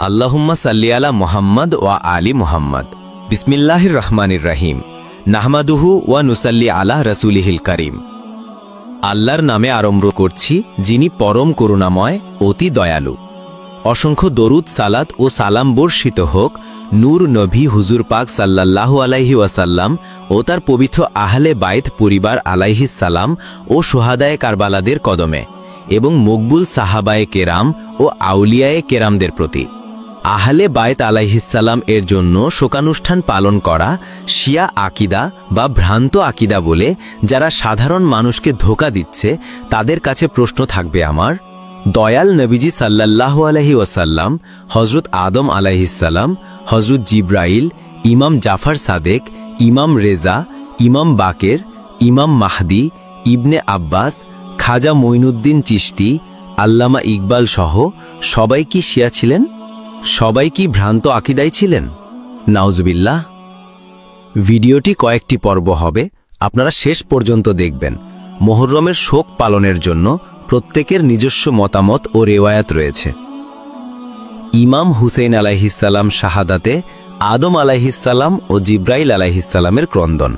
আল্লাহুম্মা সাল্লি আলা মুহাম্মদ ওয়া আলি মুহাম্মদ। বিসমিল্লাহির রহমানির রহিম। নাহমাদুহু ওয়া নুসাল্লি আলা রাসূলিহিল কারীম। আল্লাহর নামে আরম্ভ করছি, যিনি পরম করুণাময়, অতি দয়ালু। অসংখ্য দরুদ, সালাত ও সালাম বর্ষিত হোক নূর নবী হুজুর পাক সাল্লাল্লাহু আলাইহি ওয়াসাল্লাম ও তার পবিত্র আহলে বাইত পরিবার আলাইহিস সালাম ও শুহাদায়ে কারবালাদের কদমে এবং মকবুল সাহাবায়ে কেরাম ও আউলিয়ায়ে কেরামদের প্রতি। আহলে বাইত আলাইহিসসালাম এর জন্য শোকানুষ্ঠান পালন করা শিয়া আকিদা বা ভ্রান্ত আকিদা বলে যারা সাধারণ মানুষকে ধোঁকা দিচ্ছে, তাদের কাছে প্রশ্ন থাকবে আমার। দয়াল নবীজি সাল্লাল্লাহু আলাইহি ওয়াসাল্লাম, হযরত আদম আলাইহিসসালাম, হযরত জিব্রাইল, ইমাম জাফর সাদেক, ইমাম রেজা, ইমাম বাকের, ইমাম মাহদি, ইবনে আব্বাস, খাজা মঈনুদ্দিন চিশতি, আল্লামা ইকবাল সহ সবাই কি শিয়া ছিলেন? সবাই কি ভ্রান্ত আকিদায় ছিলেন? নাউজুবিল্লাহ। ভিডিওটি কয়েকটি পর্ব হবে, আপনারা শেষ পর্যন্ত দেখবেন। মুহররমের শোক পালনের জন্য প্রত্যেকের নিজস্ব মতামত ও রেওয়ায়াত রয়েছে। ইমাম হুসেইন আলাইহিসসালাম শাহাদাতে আদম আলাইহিসসালাম ও জিব্রাইল আলাইহিসসালামের ক্রন্দন।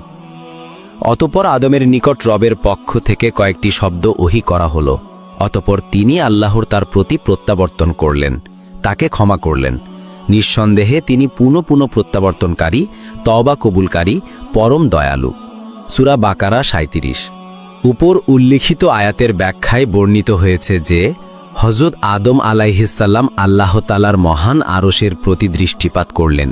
অতঃপর আদমের নিকট রবের পক্ষ থেকে কয়েকটি শব্দ ওহী করা হল। অতঃপর তিনি আল্লাহর তার প্রতি প্রত্যাবর্তন করলেন, তাকে ক্ষমা করলেন। নিঃসন্দেহে তিনি পুনঃ প্রত্যাবর্তনকারী, তওবা কবুলকারী, পরম দয়ালু। সূরা বাকারা 37। উপর উল্লিখিত আয়াতের ব্যাখ্যায় বর্ণিত হয়েছে যে হযরত আদম আলাইহিসসালাম আল্লাহ তাআলার মহান আরশের প্রতি দৃষ্টিপাত করলেন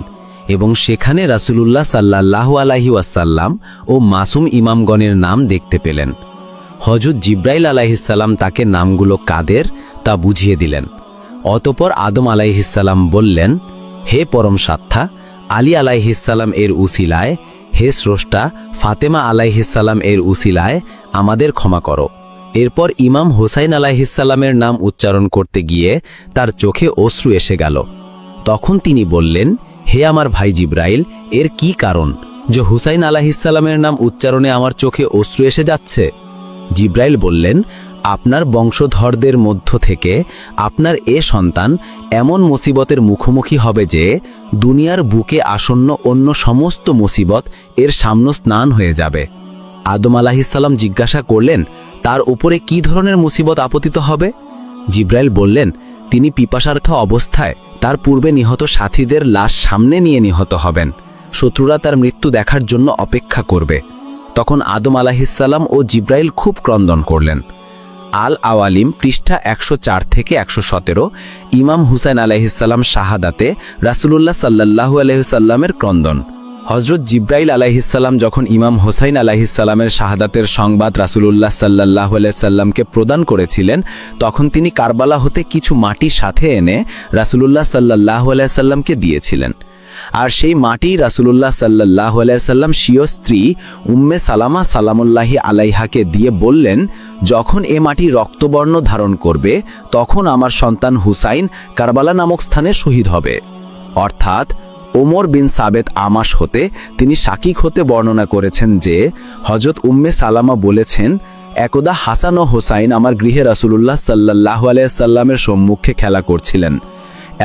এবং সেখানে রাসূলুল্লাহ সাল্লাল্লাহু আলাইহি ওয়াসাল্লাম ও মাসুম ইমামগণের নাম দেখতে পেলেন। হযরত জিব্রাইল আলাইহিসসালাম তাকে নামগুলো কাদের তা বুঝিয়ে দিলেন। অতঃপর আদম আলাইহিসসালাম বললেন, হে পরম সাত্তা, আলী আলাইহিসসালাম এর উসিলায়, হে স্রষ্টা, ফাতেমা আলাইহিসসালাম এর উসিলায় আমাদের ক্ষমা করো। এরপর ইমাম হুসাইন আলাইহিসসালামের নাম উচ্চারণ করতে গিয়ে তার চোখে অশ্রু এসে গেল। তখন তিনি বললেন, হে আমার ভাই জিব্রাইল, এর কি কারণ যে হুসাইন আলাইহিসসালামের নাম উচ্চারণে আমার চোখে অশ্রু এসে যাচ্ছে? জিব্রাইল বললেন, আপনার বংশধরদের মধ্য থেকে আপনার এ সন্তান এমন মুসিবতের মুখোমুখি হবে যে দুনিয়ার বুকে আসন্ন অন্য সমস্ত মুসিবত এর সামনে স্নান হয়ে যাবে। আদম আলাইহিসসালাম জিজ্ঞাসা করলেন, তার উপরে কি ধরনের মুসিবত আপতিত হবে? জিব্রাইল বললেন, তিনি পিপাসার্থ অবস্থায় তার পূর্বে নিহত সাথীদের লাশ সামনে নিয়ে নিহত হবেন। শত্রুরা তার মৃত্যু দেখার জন্য অপেক্ষা করবে। তখন আদম আলাইহিসসালাম ও জিব্রাইল খুব ক্রন্দন করলেন। আল আওয়ালিম পৃষ্ঠা 104 থেকে 117। ইমাম হুসাইন আলাইহিসসালাম শাহাদাতে রাসূলুল্লাহ সাল্লাল্লাহু আলাইহি ওয়াসাল্লামের ক্রন্দন। হযরত জিব্রাইল আলাইহিসসালাম যখন ইমাম হুসাইন আলাইহিসসালামের শাহাদাতের সংবাদ রাসূলুল্লাহ সাল্লাল্লাহু আলাইহি ওয়াসাল্লামকে প্রদান করেছিলেন, তখন তিনি কারবালা হতে কিছু মাটি সাথে এনে রাসূলুল্লাহ সাল্লাল্লাহু আলাইহি ওয়াসাল্লামকে দিয়েছিলেন। আর সেই মাটি রাসূলুল্লাহ সাল্লাল্লাহু আলাইহি ওয়াসাল্লাম স্বীয় স্ত্রী উম্মে সালামা সালামুল্লাহি আলাইহাকে দিয়ে বললেন, যখন এ মাটি রক্তবর্ণ ধারণ করবে, তখন আমার সন্তান হুসাইন কারবালা নামক স্থানে শহীদ হবে। অর্থাৎ ওমর বিন সাবেত আমাশ হতে তিনি শাকিক হতে বর্ণনা করেছেন যে হযরত উম্মে সালামা বলেছেন, একদা হাসান ও হোসাইন আমার গৃহে রাসূলুল্লাহ সাল্লাল্লাহু আলাইহি ওয়াসাল্লামের সম্মুখে খেলা করছিলেন।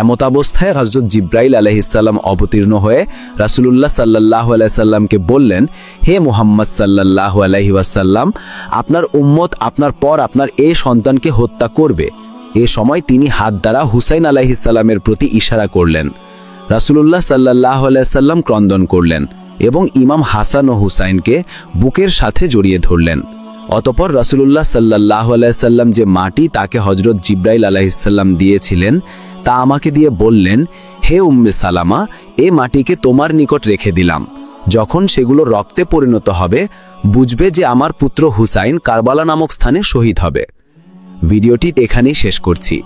এমত অবস্থায় হযরত জিব্রাইল আলাইহিসসালাম অবতীর্ণ হয়ে রাসূলুল্লাহ সাল্লাল্লাহু আলাইহি ওয়াসাল্লামকে বললেন, হে মুহাম্মদ সাল্লাল্লাহু আলাইহি ওয়াসাল্লাম, আপনার উম্মত আপনার পর আপনার এই সন্তানকে হত্যা করবে। এ সময় তিনি হাত দ্বারা হুসাইন আলাইহিসসালামের প্রতি ইশারা করলেন। রাসূলুল্লাহ সাল্লাল্লাহু আলাইহি ওয়াসাল্লাম ক্রন্দন করলেন এবং ইমাম হাসান ও হুসাইনকে বুকের সাথে জড়িয়ে ধরলেন। অতঃপর রাসূলুল্লাহ সাল্লাল্লাহু আলাইহি ওয়াসাল্লাম যে মাটি তাকে হযরত জিব্রাইল আলাইহিসসালাম দিয়েছিলেন, তা আমাকে দিয়ে বললেন, হে উম্মে সালামা, এ মাটিকে তোমার নিকট রেখে দিলাম। যখন সেগুলো রক্তে পরিণত হবে, বুঝবে যে আমার পুত্র হুসাইন কারবালা নামক স্থানে শহীদ হবে। ভিডিওটি এখানেই শেষ করছি।